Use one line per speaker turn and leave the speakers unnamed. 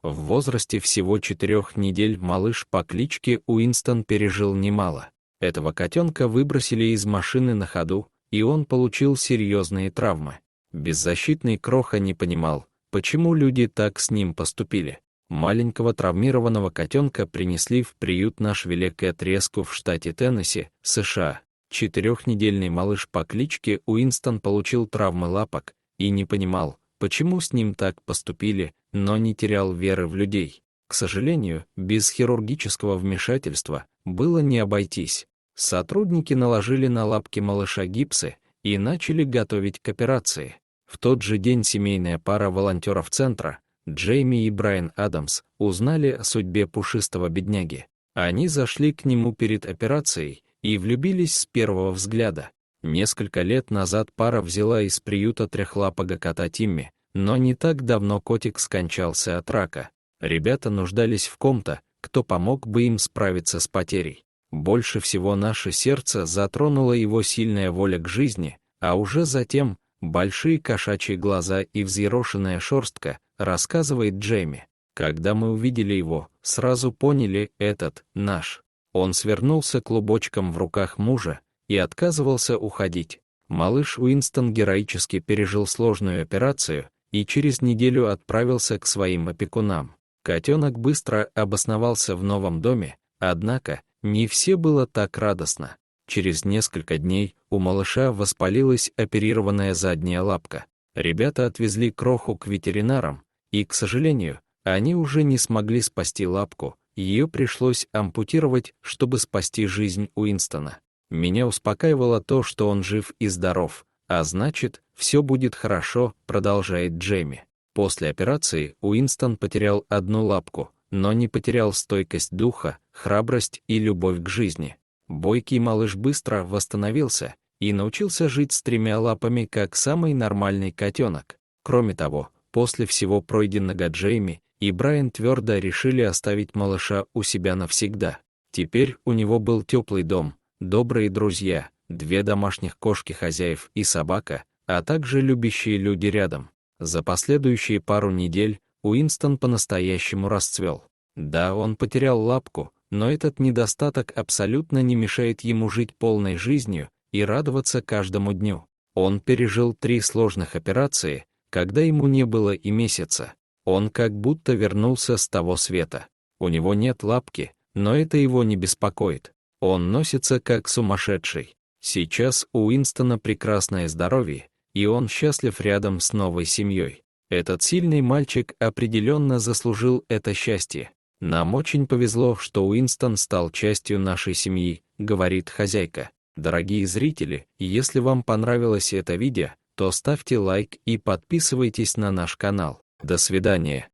В возрасте всего 4 недель малыш по кличке Уинстон пережил немало. Этого котенка выбросили из машины на ходу, и он получил серьезные травмы. Беззащитный Кроха не понимал, почему люди так с ним поступили. Маленького травмированного котенка принесли в приют Нашвилле Кэт Рескью в штате Теннесси, США. 4-недельный малыш по кличке Уинстон получил травмы лапок и не понимал, почему с ним так поступили, но не терял веры в людей. К сожалению, без хирургического вмешательства было не обойтись. Сотрудники наложили на лапки малыша гипсы и начали готовить к операции. В тот же день семейная пара волонтеров центра, Джейми и Брайан Адамс, узнали о судьбе пушистого бедняги. Они зашли к нему перед операцией и влюбились с первого взгляда. Несколько лет назад пара взяла из приюта трехлапого кота Тимми, но не так давно котик скончался от рака. Ребята нуждались в ком-то, кто помог бы им справиться с потерей. Больше всего наше сердце затронула его сильная воля к жизни, а уже затем большие кошачьи глаза и взъерошенная шерстка, рассказывает Джейми. Когда мы увидели его, сразу поняли, этот наш. Он свернулся клубочком в руках мужа и отказывался уходить. Малыш Уинстон героически пережил сложную операцию и через неделю отправился к своим опекунам. Котенок быстро обосновался в новом доме, однако не все было так радостно. Через несколько дней у малыша воспалилась оперированная задняя лапка. Ребята отвезли Кроху к ветеринарам, и, к сожалению, они уже не смогли спасти лапку, ее пришлось ампутировать, чтобы спасти жизнь Уинстона. Меня успокаивало то, что он жив и здоров, а значит, все будет хорошо, продолжает Джейми. После операции Уинстон потерял одну лапку, но не потерял стойкость духа, храбрость и любовь к жизни. Бойкий малыш быстро восстановился и научился жить с 3 лапами, как самый нормальный котенок. Кроме того, после всего пройденного Джейми и Брайан твердо решили оставить малыша у себя навсегда. Теперь у него был теплый дом, добрые друзья, 2 домашних кошки хозяев и собака, а также любящие люди рядом. За последующие пару недель Уинстон по-настоящему расцвел. Да, он потерял лапку, но этот недостаток абсолютно не мешает ему жить полной жизнью и радоваться каждому дню. Он пережил 3 сложных операции, когда ему не было и месяца. Он как будто вернулся с того света. У него нет лапки, но это его не беспокоит. Он носится как сумасшедший. Сейчас у Уинстона прекрасное здоровье, и он счастлив рядом с новой семьей. Этот сильный мальчик определенно заслужил это счастье. Нам очень повезло, что Уинстон стал частью нашей семьи, говорит хозяйка. Дорогие зрители, если вам понравилось это видео, то ставьте лайк и подписывайтесь на наш канал. До свидания.